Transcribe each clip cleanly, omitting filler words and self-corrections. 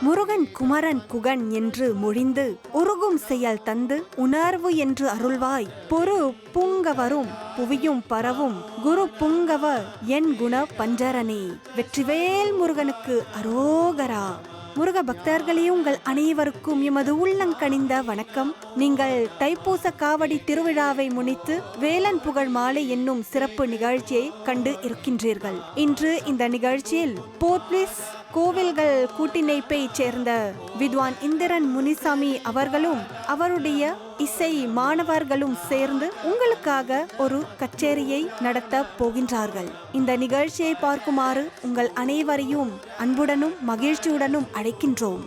முருகன் குமரன் குகன் என்று மொழிந்து உருகும் செயல் தந்து உணர்வு என்று அருள்வாய் பொறு புங்கவரும் புவியும் பரவும் குரு புங்கவ என் குண பஞ்சரனே. வெற்றிவேல் முருகனுக்கு அரோகரா. முருக பக்தர்களே, உங்கள் அனைவருக்கும் எமது உள்ளங்கனிந்த வணக்கம். நீங்கள் தைப்பூச காவடி திருவிழாவை முன்னிட்டு வேலன் புகழ் மாலை என்னும் சிறப்பு நிகழ்ச்சியை கண்டு இருக்கின்றீர்கள். இன்று இந்த நிகழ்ச்சியில் போர்ட்லிஸ் கோவில்கள் கூட்டிணைப்பை சேர்ந்த வித்வான் இந்திரன் முனிசாமி அவர்களும் அவருடைய இசை மாணவர்களும் சேர்ந்து உங்களுக்காக ஒரு கச்சேரியை நடத்த போகின்றார்கள். இந்த நிகழ்ச்சியை பார்க்குமாறு உங்கள் அனைவரையும் அன்புடனும் மகிழ்ச்சியுடனும் அழைக்கின்றோம்.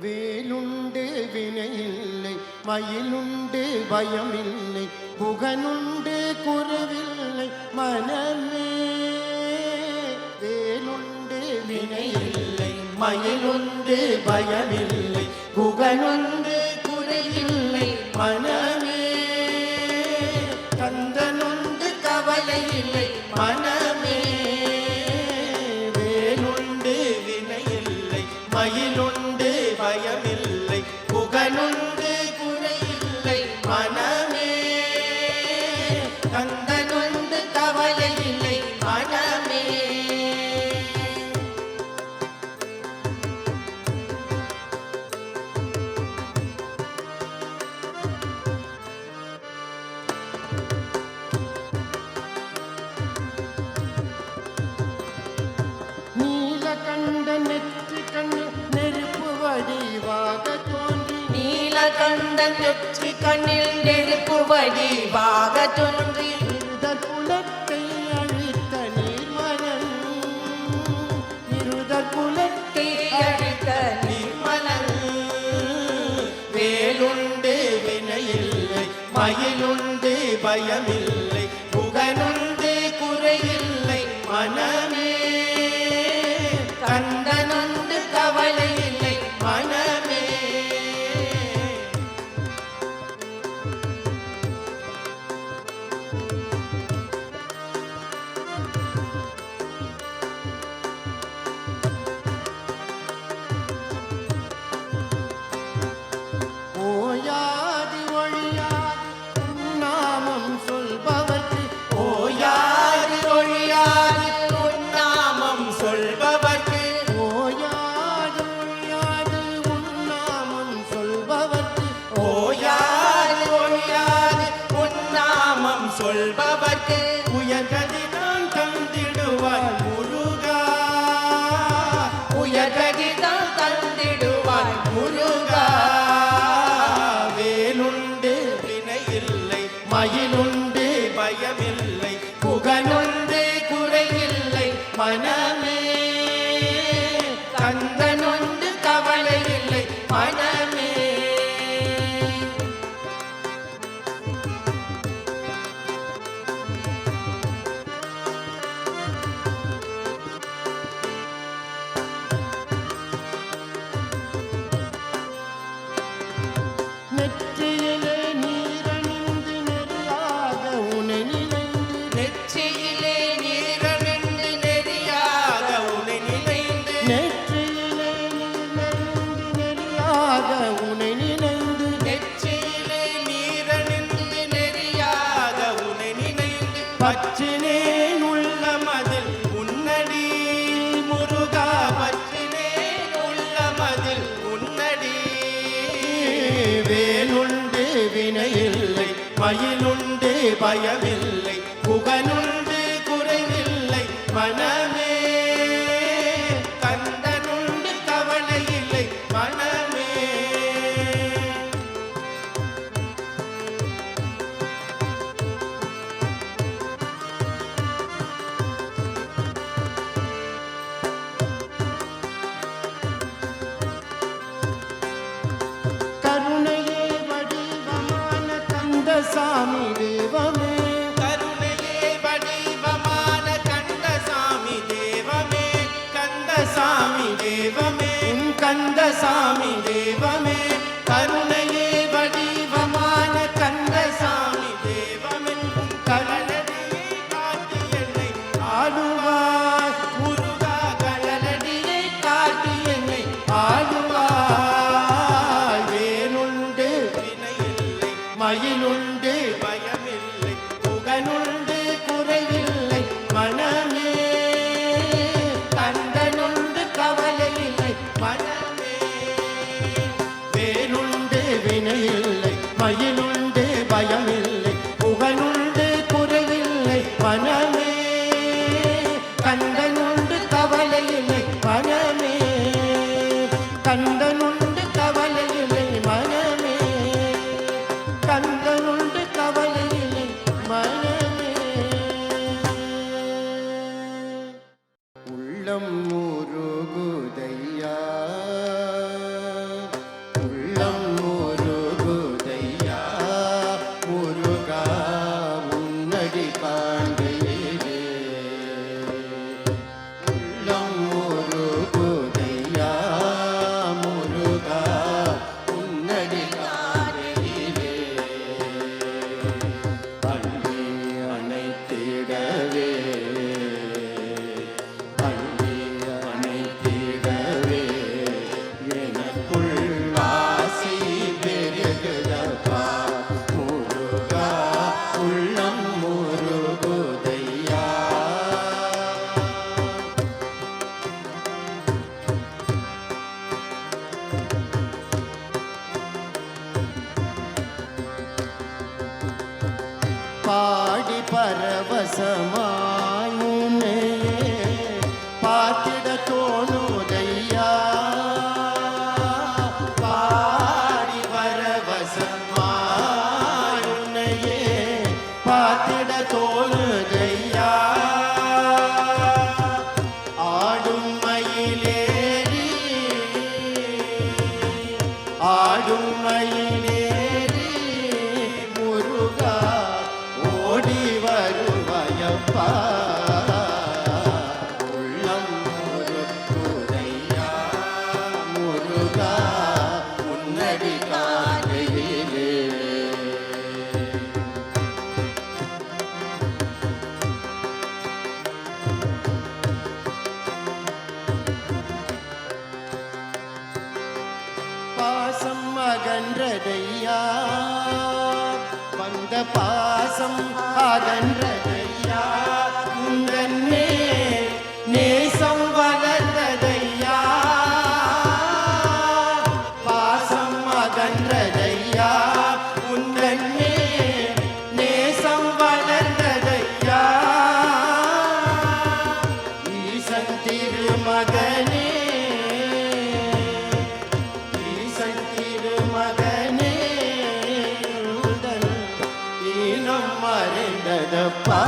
வேலுண்டு வினையில்லை, மயிலுண்டு பயமில்லை, புகனுண்டு குருவில்லை மனமே. வேலுண்டு வினையில்லை, மயிலுண்டு பயமில்லை, புகனுண்டு குருவில்லை மனமே. கந்தனுண்டு கவலை இல்லை மனமே. வேலுண்டு வினையில்லை, மயிலுண்டு பயமில்லை, புகனுண்டு குறையில்லை மனமே. கந்தனுண்டு கவலை இல்லை மனமே. நீலகண்ட நெற்றி கண்ணு நெருப்பு வடிவாக தோன்றி, நீலகண்டன் நெற்றி கண்ணில் நெருப்பு வடிவாக தோன்றி, இருதற் குலத்தை அழித்த நீர்மலன், இருதற் குலத்தை அழித்த நீர்மலன். வேலுண்டு வினையில்லை, மயிலுண்டு பயமில்லை, புகனுண்டு குறையில்லை மனமே. கந்தனுண்டு கவலை இல்லை மனமே. ஓயாதி ஒழியாது நாமம் சொல்பவர்க்கு, ஓயாதி ஒழியாது கந்தனுண்டு கவலை இல்லை மனமே. நெற்றியிலே நீரணிந்து நெறியாக உனை நினைந்து, நெற்றியிலே நீரணிந்து நெறியாக உனை நினைந்து, நெற்றியிலே நீரணிந்து நெறியாக உனை நினைந்து, நெற்றியிலே நீரணிந்து நெறியாக உனை நினைந்து, பற்றினேன் உள்ளமதில் உன்னடி முருகா, பற்றினேன் உள்ளமதில் உன்னடி. வேலுண்டு வினையில்லை மயிலுண்டு பயமில்லை, புகனுண்டு குறைவில்லை மனமே. கந்தனுண்டு கவலை இல்லை மனமே. கருணையே வடிவமான கந்தசாமி தெய்வமே, கருணையே வடிவமான கந்தசாமி தேவமே, கந்தசாமி தெய்வமே, உன் கந்தசாமி தெய்வமே. கருணையே வடிவமான கந்தசாமி தெய்வமே, உன் கருணையை காட்டி என்னை ஆடுவாய் முருகா, கழலடியை காட்டி என்னை ஆடுவாய். வேலுண்டு வினையில்லை மயிலுண்டு பயமில்லை, புகனுண்டு குறைவில்லை மனமே. கந்தனுண்டு கவலை இல்லை மனமே. வேலுண்டு வினையில்லை மயிலுண்டு பயமில்லை, புகனுண்டு குறைவில்லை மனமே. கந்தனுண்டு கவலை இல்லை மனமே. கந்தனுண்டு கவலை இல்லை மனமே. கந்தனுண்டு கவலை இல்லை மனமே. உள்ளம் முருகுதையா, உள்ளம் முருகுதையா, முருகா உன்னடி காண்கையிலே. உள்ளம் முருகுதையா, முருகா உன்னடி காண்கையிலே. அள்ளி அணைத்திடவே, அள்ளி அணைத்திடவே, எனக்குள் ஆசை பெருகுதப்பா முருகா, உள்ளம் முருகுதையா. பாடி பரவசமாய் உன்னையே பார்த்திட தோணுதையா. பாடி பரவசமாய் உன்னையே பார்த்திட தோணுதையா. ஆடும் மயிலேறி, ஆடும் மயிலேறி முருகா ஓடி வருவாயப்பா. உள்ளம் முருகுதையா, முருகா உன்னடி காண்கையிலே. பாசம் அகன்றதையா, வந்த பாசம் அகன்றதையா. உந்தன் மேல் நேசம் வளர்ந்ததையா. பாசம் அகன்றதையா, உந்தன் மேல் நேசம் வளர்ந்ததையா. ஈசன் திருமகனே, ஈசன் திருமகனே, உந்தன் ஈனம் மறைந்ததப்பா.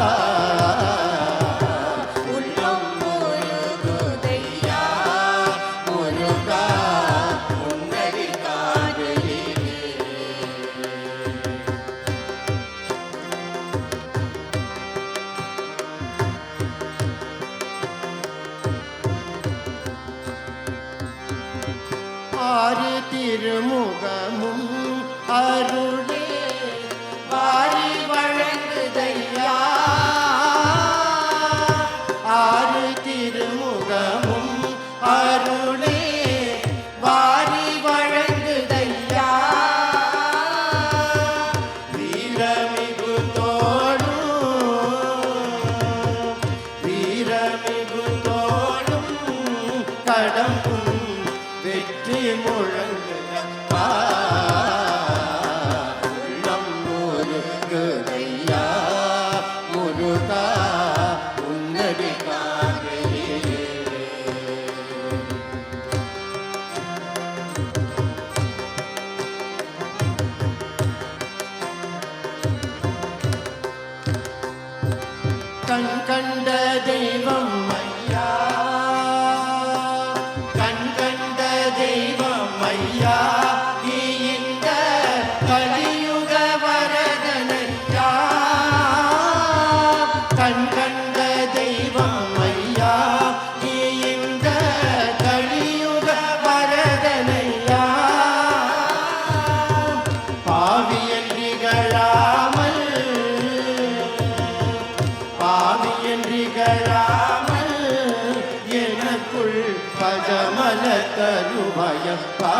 உள்ளம் முருகுதையா, ஆறு திருமுகமும் அருளே வாரி வழங்குதையா ஆறு திருமுகமும் அருளே வாரி வழங்குதையா வீரமிகு தோளும் கடம்பும் வெற்றி முழங்குதப்பா உள்ளம் முருகுதையா முருகா உன்னடி காண்கிறே கண் கண்ட தெய்வம் ஐயா கண் கண்ட தெய்வம் ஐயா நீ இந்த கலியுக வரதனையா கண் கண்ட தெய்வம் ஐயா நீ இந்த கலியுக வரதனையா பாவியல் நிகழாமல் பாவியன்றிகழாமல் எனக்குள் பஜமல தருவயப்பா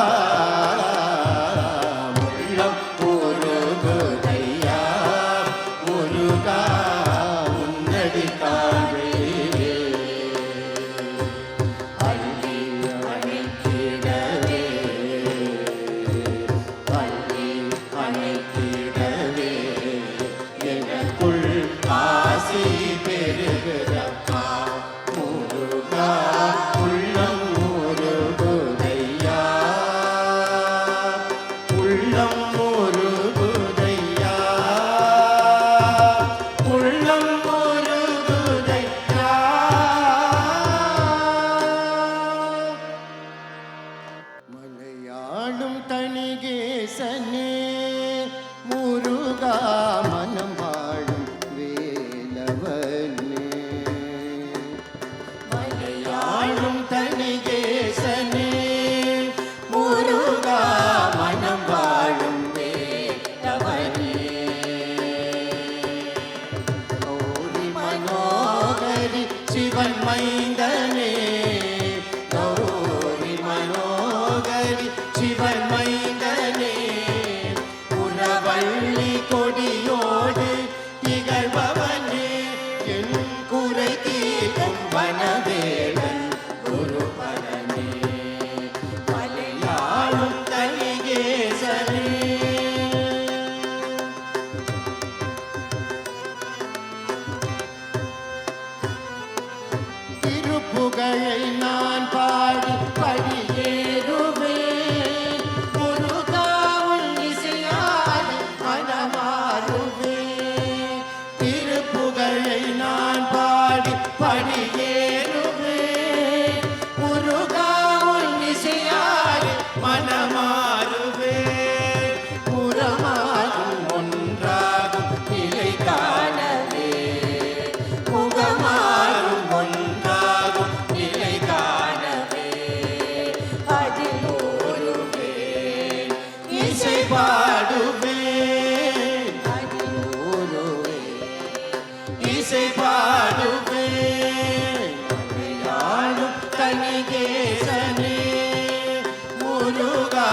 உள்ளம் முருகுதையா முருகா உன்னடி காண்கிறே அள்ளி அணைத்திடவே அள்ளி அணைத்திடவே எனக்குள் ஆசி பெருகுதப்பா முருகா உள்ளம் முருகுதையா உள்ளம் முருகுதையா உள்ளம் முருகுதையா மலையாளும் தணிகேசனே முருகா மனம் வாழும் வேலவனே மலையாளும் தணிகேசனே முருகா மனம் வாழும் வேலவனே கௌரி மனோகரி சிவன் மைந்தனே கௌரி மனோகரி சிவன் மைந்தனே புறவள்ளி கொடியோடு திகழ்பவனே என் குறை தீர்க்கும் வனவேலன் குருபரனே மலையாளும் தணிகேசனே திருப்புகழை நான் பாடி படியேறுவேன் முருகாவுள் இசையாடி மனமாறுவேன் திருப்புகழை நான் பாடி படியேறுவேன் முருகாவுள் இசையாடி மனமாறுவேன் புறமாறும் ஒன்றாகும் நிலை காணவே முகமாறும் ஒன்றாகும் நிலை காணவே அதில் ஒருவேன் இசை பாடுவேன் அதில் ஒருவேன் இசை பாடுவேன் மலையாளும் தணிகேசனே முருகா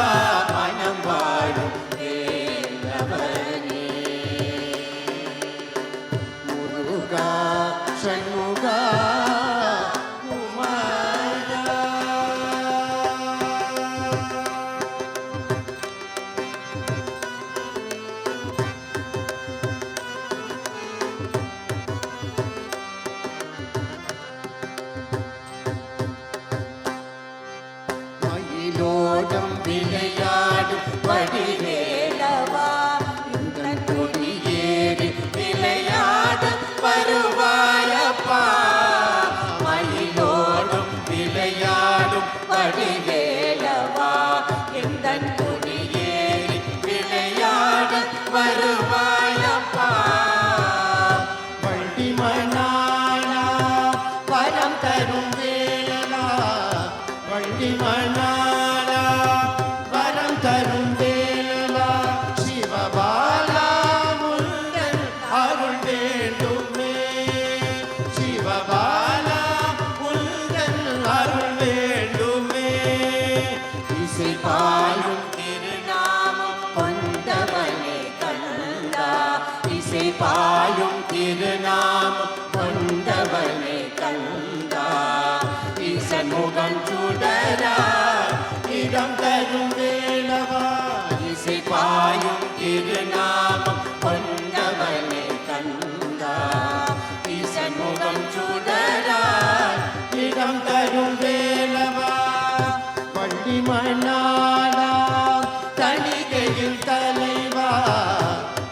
மனம் வாழும் வேலவனே முருகா சண்முகா குமாரா மயிலோடும் விளையாடும் வடிவேலவா இந்த கொடியேறி விளையாட வருவாயப்பா மயிலோடும் விளையாடும் வடிவேலவா இந்த கொடியேறி விளையாட வருவாயப்பா வண்டி மணாலா வரம் தரும் வேலா வண்டி மணாலா அருள் வேண்டுமே. இசை பாயும் திருநாமம் கொண்டவனே கந்தா, இசை பாயும் திருநாமம் கொண்டவனே கந்தா, ஈசன் முகம் சுடரா இடம் தரும் வேளவா, இசை பாயும் திருநாமம் கொண்டவனே கந்தா, ஈசன் முகம் சுடரா இடம் தரும் வேளவா. பள்ளி மணாளா தணிகையில் தலைவா,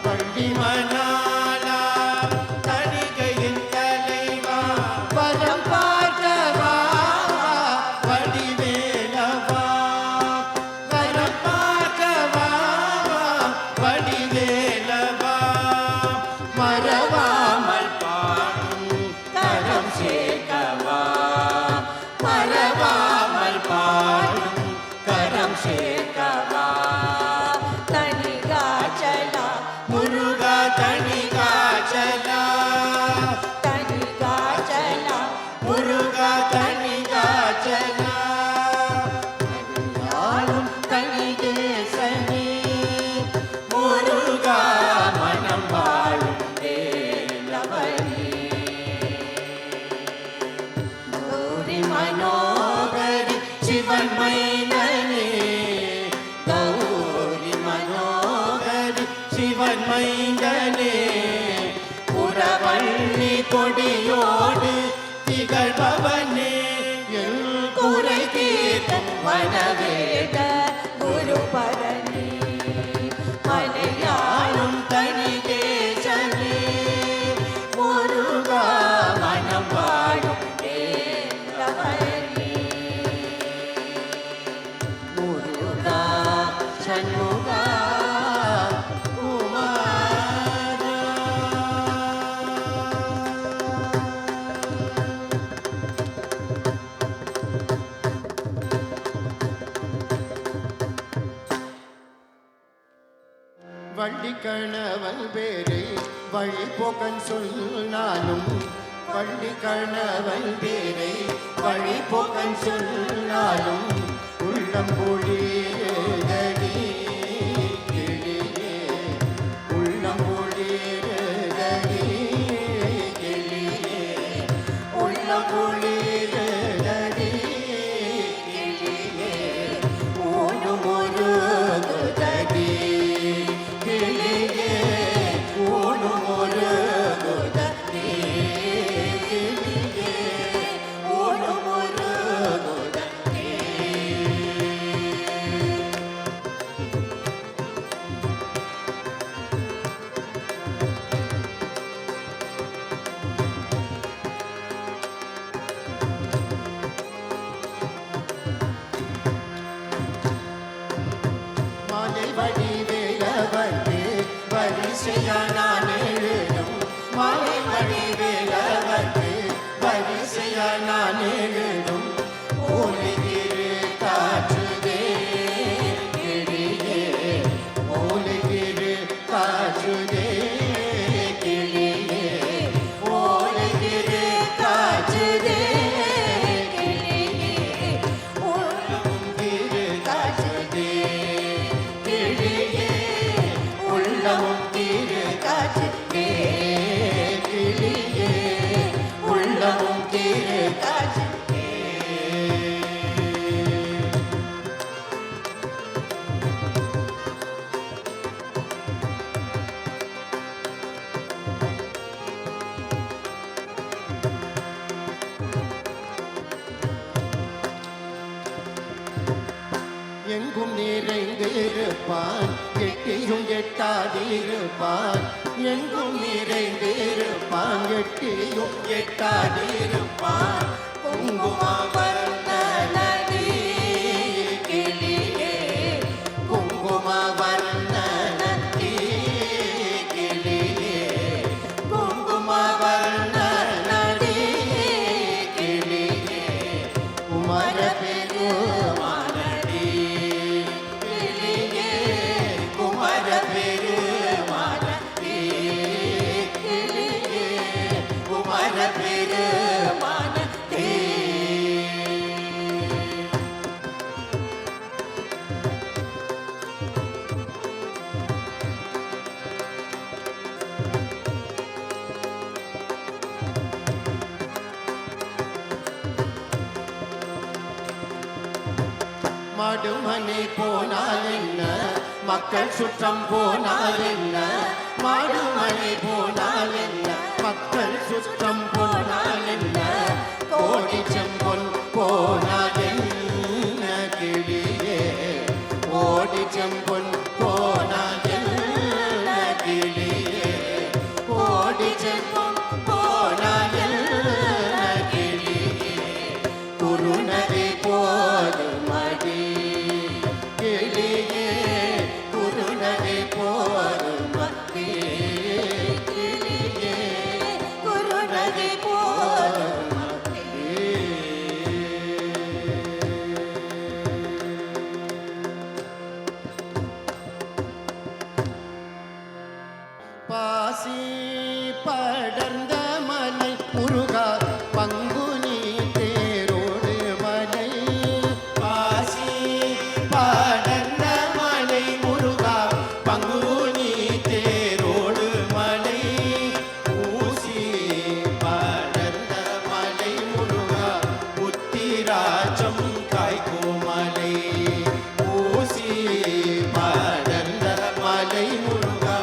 பள்ளி மணாளா தணிகையில் தலைவா, பரம் பார்த்தவா வடிவேலவா, பரம் பார்த்தவா வடிவேலவா. மறவாமல் பாடும் கரம் சேர்க்கவா, மறவாமல் பாடும் கரம் சேர்க்கவா, தனிகாச்சலா முருகா தணிகாச்சலா, தனிகாச்சலா முருகா தணிகாச்சலா. யாரும் தனிகேசனே முருகா மனம் வாழும் வேலவனே. கௌரி மனோகரி சிவன் மைந்தனே, கௌரி மனோகரி சிவன் மைந்தனே, புறவள்ளி கொடியோடு திகழ்பவனே, என் குறை தீர்க்கும் வனவேட குருபரனே, மலையாளும் தனிகேசனே, முருகா மனம் வாழும் தேவனே. முருகா சண்முகா குமாரா. வள்ளி கணவன் பேரை வழி போக்கன் சொன்னாலும், வள்ளி கணவன் பேரை வழி போக்கன் சொன்னாலும், உள்ளம் பொழியதடி கிளியே, உள்ளம் பொழியதடி கிளியே, உள்ளம் பொழியதடி கிளியே, ஓடும் ஒரு குதடி கிளியே, ஓடும் ஒரு குதடி கிளியே, ஓடும் ஒரு குதடி. மாலை வடிவேலவர்க்கு வரிசையா நான் எழுதும், மாலை வடிவேலவர்க்கு வரிசையா நான் எழுதும். ஓலை திரு காற்றுதே கிளியே, ஓலை திரு காற்றுதே கிளியே, ஓலை திரு காற்றுதே கிளியே, ஓடும் திரு காற்றுதே கிளியே, உள்ளமும் திரு காற்றுதே கிளியே, உள்ளமும் திரு காற்றுதே. எங்கும் நிறைந்திருப்பான், எட்டியும் எட்டாதிருப்பான், எங்கும் நிறைந்திருப்பான், எட்டியும் எட்டாதிருப்பான். குங்குமவர்ண நதி கிளியே, குங்குமவர்ண நதி கிளியே, குங்குமவர்ண நதி கிளியே, குமர பெருமானடி கிளியே, குமர பெருமானடி கிளியே, குமர பெருமானடி. மாடுமனை போனால் என்ன, மக்கள் சுற்றம் போனால் என்ன, மாடுமனை போனால் என்ன, மக்கள் சுற்றம் போனால் என்ன, கோடி செம்பொன் போனால் என்ன கிளியே, கோடி செம்பொன் போனால் என்ன கிளியே, கோடி செம்பொன் போனால் என்ன கிளியே, குருநதி போதுமடி கிளியே, குருநதி போதுமடி கிளியே, குருநதி போதுமடி. பாசி படர்ந்த மலை முருகா பங்குனி தேரோடு மலை, பாசி படர்ந்த மலை முருகா பங்குனி தேரோடு மலை, ஊசி படர்ந்த மலை முருகா உத்திராஜம் காய்க்கும் மலை, ஊசி படர்ந்த மலை முருகா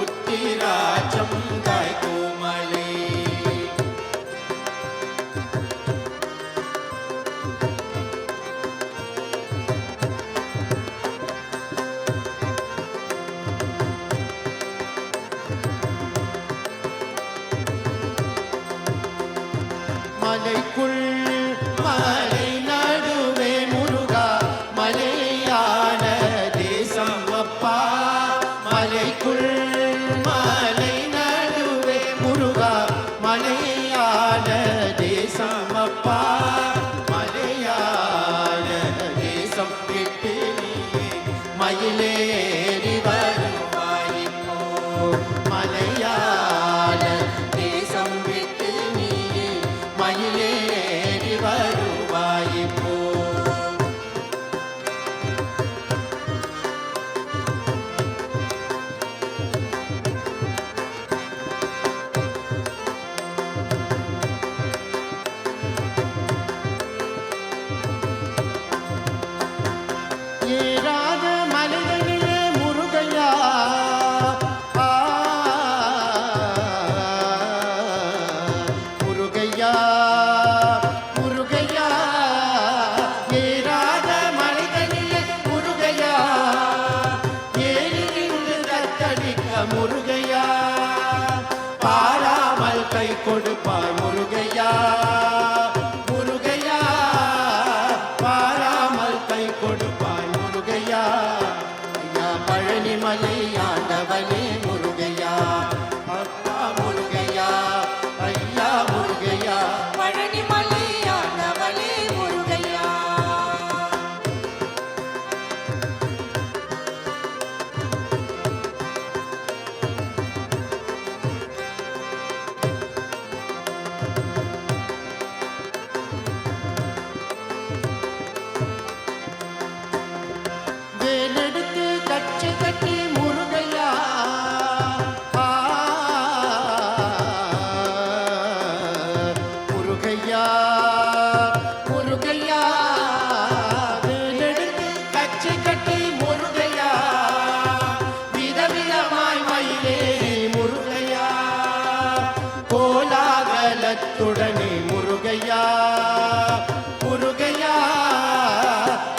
உத்திராஜம் காய்க்கும் மலை. மலைக்குள் மலை நடுவே முருகா மலையான தேசம் அப்பா, மலைக்குள் மலை நடுவே முருகா மலையான தேசம் அப்பா, மலையான தேசம் விட்டு நீ மயிலேறி வருவாயிப்போ, மலையான தேசம் விட்டு நீ மயிலேறி வருவாயிப்போ. ஏறாத மலைகளிலே முருகையா, முருகையா முருகையா, ஏறாத மலைகளிலே முருகையா, ஏறி நின்று தத்தளிக்க முருகையா, பாராமல் கை கொடுப்பாய் முருகையா, முருகையா பாராமல் கை கொடுப்பாய் முருகையா, ஐயா பழனிமலை ஆண்டவனே முருகையா, அப்பா முருகையா, ஐயா முருகையா, பழனிமலை ஆண்டவனே முருகையா. வேலெடுத்து கட்சி கட்டி முருகையா, முருகையா முருகையா, வேலெடுத்து கட்சி கட்டி முருகையா, விதவிதமாய் மயிலேறி முருகையா, கோலாகலத்துடனே முருகையா, முருகையா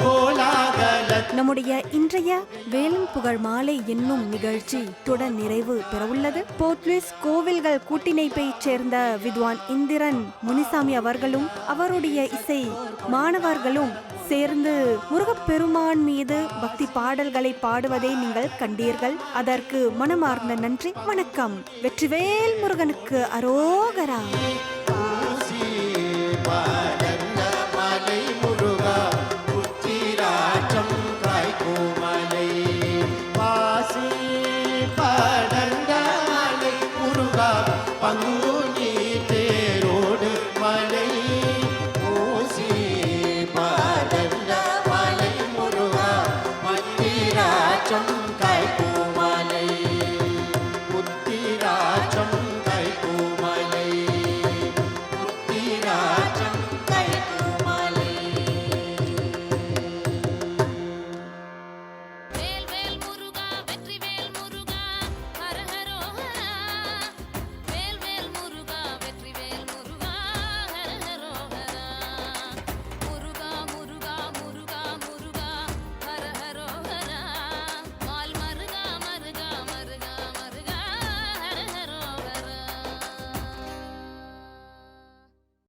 கோலாகல. நம்முடைய இன்றைய வேலும் புகழ் மாலை என்னும் நிகழ்ச்சி தொடர் நிறைவு பெறவுள்ளது. போர்ட்லூயிஸ் கோவில்கள் கூட்டிணைப்பைச் சேர்ந்த வித்வான் இந்திரன் முனிசாமி அவர்களும் அவருடைய இசை மாணவர்களும் சேர்ந்து முருகப்பெருமான் மீது பக்தி பாடல்களை பாடுவதை நீங்கள் கண்டீர்கள். அதற்கு மனமார்ந்த நன்றி, வணக்கம். வெற்றிவேல் முருகனுக்கு அரோகரா. ஊசி